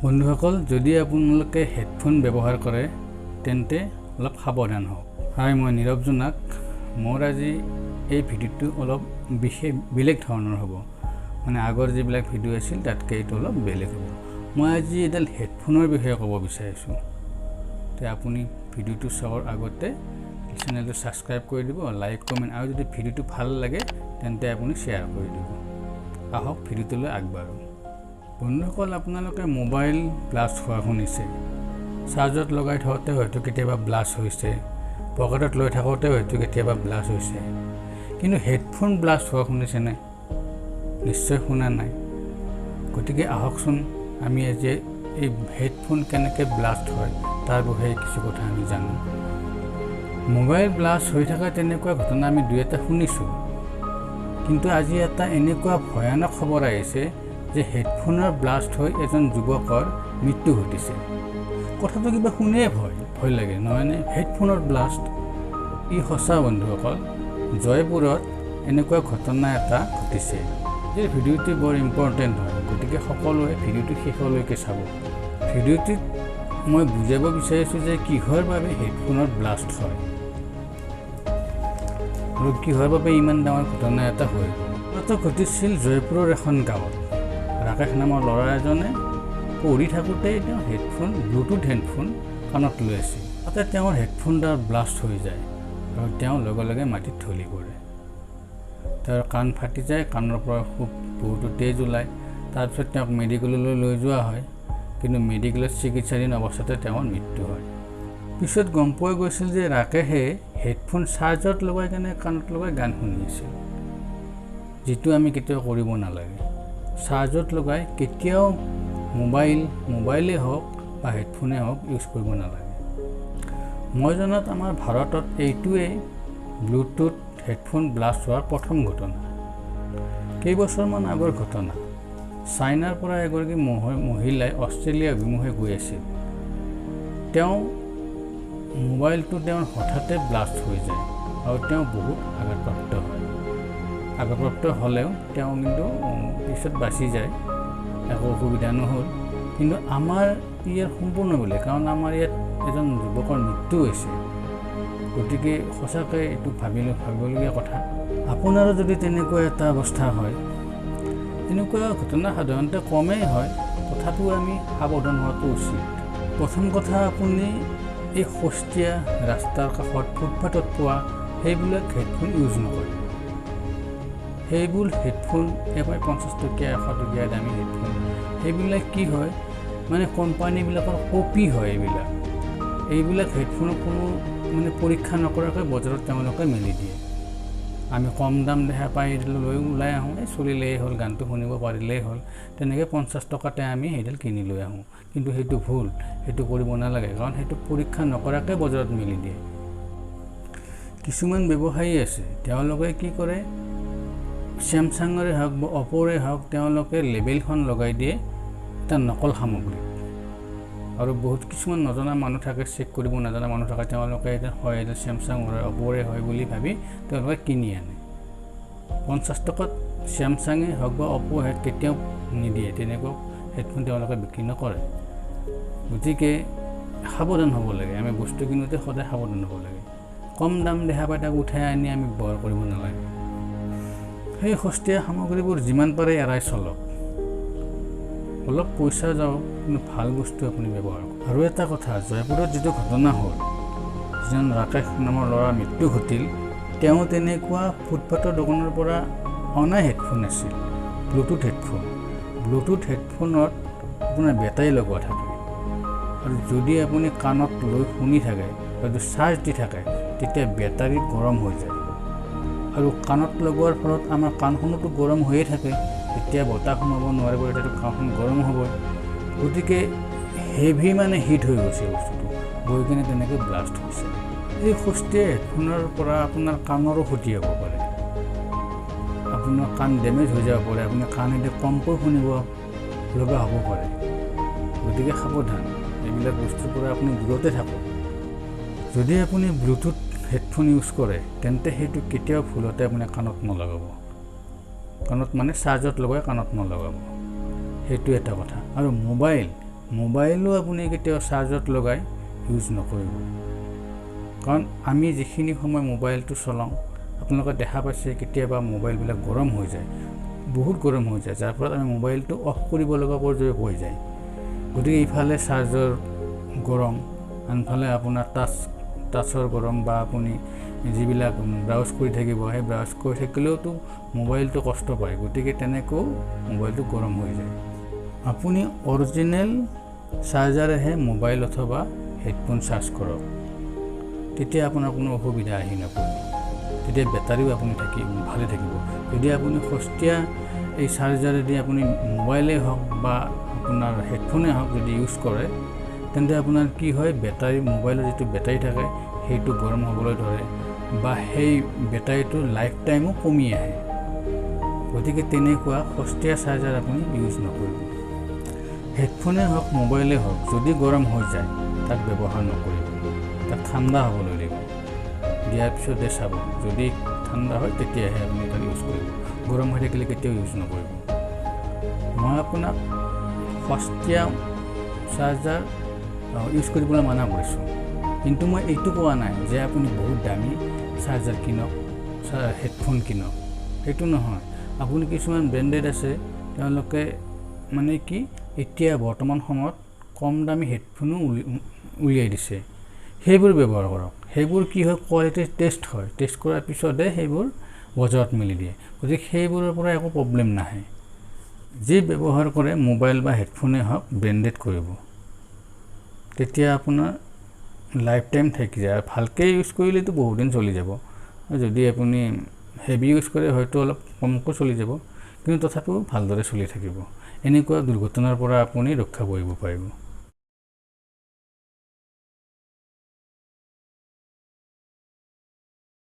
বন্ধুসকল, যদি আপোনালোকে হেডফোন ব্যৱহাৰ কৰে তেন্তে অলপ সাৱধান হওক। হাই, মই নীৰৱ জোনাক। মোৰ আজি এই ভিডিঅ'টো অলপ বেলেগ ধৰণৰ হ'ব। মানে আগৰ যিবিলাক ভিডিঅ' আছিল তাতকৈ এইটো অলপ বেলেগ হ'ব। মই আজি এডাল হেডফোনৰ বিষয়ে ক'ব বিচাৰিছোঁ। তো আপুনি ভিডিঅ'টো চোৱাৰ আগতে চেনেলটো ছাবস্ক্ৰাইব কৰি দিব, লাইক কমেণ্ট, আৰু যদি ভিডিঅ'টো ভাল লাগে তেন্তে আপুনি শ্বেয়াৰ কৰি দিব। আহক ভিডিঅ'টোলৈ আগবাঢ়ো। বন্ধুসকল, আপোনালোকে মোবাইল ব্লাষ্ট হোৱা শুনিছে। চাৰ্জত লগাই থওঁতে হয়তো কেতিয়াবা ব্লাষ্ট হৈছে, পকেটত লৈ থাকোঁতে হয়তো কেতিয়াবা ব্লাষ্ট হৈছে, কিন্তু হেডফোন ব্লাষ্ট হোৱা শুনিছেনে? নিশ্চয় শুনা নাই। গতিকে আহকচোন আমি আজি এই হেডফোন কেনেকৈ ব্লাষ্ট হয় তাৰ বিষয়ে কিছু কথা আমি জানো। মোবাইল ব্লাষ্ট হৈ থকা তেনেকুৱা ঘটনা আমি দুই এটা শুনিছোঁ, কিন্তু আজি এটা এনেকুৱা ভয়ানক খবৰ আহিছে যে হেডফোনৰ ব্লাষ্ট হৈ এজন যুৱকৰ মৃত্যু ঘটিছে। কথাটো কিবা শুনিয়ে ভয় লাগে, নহয়নে? হেডফোনৰ ব্লাষ্ট, ই সঁচা বন্ধুসকল। জয়পুৰত এনেকুৱা ঘটনা এটা ঘটিছে। এই ভিডিঅ'টো বৰ ইম্পৰ্টেণ্ট হয়, গতিকে সকলোৱে ভিডিঅ'টো শেষলৈকে চাব। ভিডিঅ'টোত মই বুজাব বিচাৰিছোঁ যে কিহৰ বাবে হেডফোনৰ ব্লাষ্ট হয় আৰু কিহৰ বাবে ইমান ডাঙৰ ঘটনা এটা হৈ গ'ল। এইটো ঘটিছিল জয়পুৰৰ এখন গাঁৱত। ৰাকেশ নামৰ ল'ৰা এজনে পঢ়ি থাকোঁতেই তেওঁ ব্লুটুথ হেডফোন কাণত লৈ আছিল। তাতে তেওঁৰ হেডফোনডাল ব্লাষ্ট হৈ যায় আৰু তেওঁ লগে লগে মাটিত ঢলি পৰে। তেওঁৰ কাণ ফাটি যায়, কাণৰ পৰা খুব বহুতো তেজ ওলায়। তাৰপিছত তেওঁক মেডিকেললৈ লৈ যোৱা হয়, কিন্তু মেডিকেলত চিকিৎসাধীন অৱস্থাতে তেওঁৰ মৃত্যু হয়। পিছত গম পোৱা গৈছিল যে ৰাকেশে হেডফোন চাৰ্জত লগাই কেনে কাণত লগাই গান শুনি আছিল, যিটো আমি কেতিয়াও কৰিব নালাগে। চাৰ্জত লগাই কেতিয়াও মোবাইলেই হওক বা হেডফোনেই হওক ইউজ কৰিব নালাগে। মই জনাত আমাৰ ভাৰতত এইটোৱেই ব্লুটুথ হেডফোন ব্লাষ্ট হোৱাৰ প্ৰথম ঘটনা। কেইবছৰমান আগৰ ঘটনা। চাইনাৰ পৰা এগৰাকী মহিলাই অষ্ট্ৰেলিয়া অভিমুখে গৈ আছিল। তেওঁৰ হঠাতে ব্লাষ্ট হৈ যায় আৰু তেওঁ বহুত আঘাতপ্ৰাপ্ত হয়। আঘাতপ্ৰাপ্ত হ'লেও তেওঁ কিন্তু পিছত বাচি যায়, একো অসুবিধা নহ'ল। কিন্তু আমাৰ ইয়াৰ সম্পূৰ্ণ বেলেগ, কাৰণ আমাৰ ইয়াত এজন যুৱকৰ মৃত্যু হৈছে। গতিকে সঁচাকৈ এইটো ভাবিবলগীয়া কথা। আপোনাৰো যদি তেনেকুৱা এটা অৱস্থা হয়, এনেকুৱা ঘটনা সাধাৰণতে কমেই হয়, তথাপিও আমি সাৱধান হোৱাটো উচিত। প্ৰথম কথা, আপুনি এই সস্তীয়া ৰাস্তাৰ কাষত ফুটপাথত পোৱা সেইবিলাক হেডফোন ইউজ নকৰে। সেইবোৰ হেডফোন একেবাৰে 50 টকীয়া 100 টকীয়া দামী হেডফোন। সেইবিলাক কি হয়, মানে কোম্পানীবিলাকৰ কপি হয়। এইবিলাক হেডফোনৰ কোনো পৰীক্ষা নকৰাকৈ বজাৰত তেওঁলোকে মেলি দিয়ে। আমি কম দাম দেখা পাই লৈ ওলাই আহোঁ, চলিলেই হ'ল, গানটো শুনিব পাৰিলেই হ'ল, তেনেকৈ 50 টকাতে আমি সেইডাল কিনি লৈ আহোঁ। কিন্তু সেইটো ভুল, সেইটো কৰিব নালাগে, কাৰণ সেইটো পৰীক্ষা নকৰাকৈ বজাৰত মেলি দিয়ে। কিছুমান ব্যৱসায়ী আছে, তেওঁলোকে কি কৰে, চেমচাঙৰে হওক বা অপ'ৰে হওক, তেওঁলোকে লেবেলখন লগাই দিয়ে এটা নকল সামগ্ৰী। আৰু কিছুমান নজনা মানুহ থাকে, চেক কৰিব নজনা মানুহ থাকে, তেওঁলোকে এটা চেমচাং হয়, অপ'ৰে হয় বুলি ভাবি তেওঁলোকে কিনি আনে। 50 টকাত চেমচাঙে হওক বা অপ' কেতিয়াও নিদিয়ে, তেনেকুৱা হেডফোন তেওঁলোকে বিক্ৰী নকৰে। গতিকে সাৱধান হ'ব লাগে। আমি বস্তু কিনোতে সদায় সাৱধান হ'ব লাগে। কম দাম দেখা পাই তাক উঠাই আনি আমি ব্যৱহাৰ কৰিব নালাগে। সেই সস্তীয়া সামগ্ৰীবোৰ যিমান পাৰে এৰাই চলক। অলপ পইচা যাওক, কিন্তু ভাল বস্তু আপুনি ব্যৱহাৰ কৰক। আৰু এটা কথা, জয়পুৰত যিটো ঘটনা হ'ল, যিজন ৰাকেশ নামৰ ল'ৰাৰ মৃত্যু ঘটিল, তেওঁ তেনেকুৱা ফুটপাথৰ দোকানৰ পৰা অনা হেডফোন আছিল, ব্লুটুথ হেডফোন। ব্লুটুথ হেডফোনত আপোনাৰ বেটাৰী লগোৱা থাকে, আৰু যদি আপুনি কাণত লৈ শুনি থাকে, হয়তো চাৰ্জ দি থাকে, তেতিয়া বেটাৰী গৰম হৈ যায়। আৰু কাণত লগোৱাৰ ফলত আমাৰ কাণখনতো গৰম হৈয়ে থাকে, তেতিয়া বতাহ সোমাব নোৱাৰিব, তেতিয়াতো কাণখন গৰম হ'ব। গতিকে হেভি হিট হৈ গৈছে বস্তুটো, গৈ কিনে তেনেকৈ ব্লাষ্ট হৈছে। এই সস্তীয়া হেডফোনৰ পৰা আপোনাৰ কাণৰো ক্ষতি হ'ব পাৰে, আপোনাৰ কাণ ডেমেজ হৈ যাব পাৰে, আপুনি কাণ এতিয়া কমকৈ শুনিব লগা হ'ব পাৰে। গতিকে সাৱধান, এইবিলাক বস্তুৰ পৰা আপুনি দূৰতে থাকক। যদি আপুনি ব্লুটুথ হেডফোন ইউজ কৰে তেন্তে সেইটো কেতিয়াও ভুলতে আপুনি কাণত নলগাব। কাণত চাৰ্জত লগাই কাণত নলগাব, সেইটো এটা কথা। আৰু মোবাইল মোবাইলো আপুনি কেতিয়াও চাৰ্জত লগাই ইউজ নকৰিব, কাৰণ আমি যিখিনি সময় মোবাইলটো চলাওঁ আপোনালোকে দেখা পাইছে কেতিয়াবা মোবাইলবিলাক গৰম হৈ যায়, বহুত গৰম হৈ যায়, যাৰ ফলত আমি মোবাইলটো অফ কৰিব লগা পৰ্যায় হৈ যায়। গতিকে ইফালে চাৰ্জৰ গৰম, আনফালে আপোনাৰ টাচৰ গৰম, বা আপুনি যিবিলাক ব্ৰাউজ কৰি থাকিব সেই ব্ৰাউজ কৰি থাকিলেওতো মোবাইলটো কষ্ট পায়। গতিকে তেনেকৈও মোবাইলটো গৰম হৈ যায়। আপুনি অৰিজিনেল চাৰ্জাৰেহে মোবাইল অথবা হেডফোন চাৰ্জ কৰক, তেতিয়া আপোনাৰ কোনো অসুবিধা আহি নপৰে, তেতিয়া বেটাৰীও আপুনি ভালে থাকিব। যদি আপুনি সস্তীয়া এই চাৰ্জাৰেদি আপুনি মোবাইলেই হওক বা আপোনাৰ হেডফোনেই হওক যদি ইউজ কৰে, তেন্তে আপোনাৰ কি হয়, মোবাইলৰ যিটো বেটাৰী থাকে সেইটো গৰম হ'বলৈ ধৰে, বা সেই বেটাৰীটোৰ লাইফ টাইমো কমি আহে। গতিকে তেনেকুৱা সস্তীয়া চাৰ্জাৰ আপুনি ইউজ নকৰিব। হেডফোনেই হওক মোবাইলেই হওক যদি গৰম হৈ যায় তাক ব্যৱহাৰ নকৰিব, তাক ঠাণ্ডা হ'বলৈ দিব, দিয়াৰ পিছতে চাব, যদি ঠাণ্ডা হয় তেতিয়াহে আপুনি তাক ইউজ কৰিব, গৰম হৈ থাকিলে কেতিয়াও ইউজ নকৰিব। মই আপোনাক সস্তীয়া চাৰ্জাৰ ইউজ কৰিবলৈ মানা কৰিছোঁ, কিন্তু মই এইটো কোৱা নাই যে আপুনি বহুত দামী চাৰ্জাৰ কিনক, হেডফোন কিনক, সেইটো নহয়। আপুনি কিছুমান ব্ৰেণ্ডেড আছে, তেওঁলোকে মানে কি এতিয়া বৰ্তমান সময়ত কম দামী হেডফোনো উলিয়াই দিছে, সেইবোৰ ব্যৱহাৰ কৰক। সেইবোৰ কি হয়, কোৱালিটি টেষ্ট হয়, টেষ্ট কৰাৰ পিছতহে সেইবোৰ বজাৰত মেলি দিয়ে। গতিকে সেইবোৰৰ পৰা একো প্ৰব্লেম নাহে। যি ব্যৱহাৰ কৰে মোবাইল বা হেডফোনেই হওক ব্ৰেণ্ডেড কৰিব, তেতিয়া আপোনাৰ লাইফ টাইম থাকি যায়। আৰু ভালকৈ ইউজ কৰিলেতো বহুদিন চলি যাব, যদি আপুনি হেভি ইউজ কৰে হয়তো অলপ কমকৈ চলি যাব, কিন্তু তথাপিও ভালদৰে চলি থাকিব। এনেকুৱা দুৰ্ঘটনাৰ পৰা আপুনি ৰক্ষা পৰিব পাৰিব।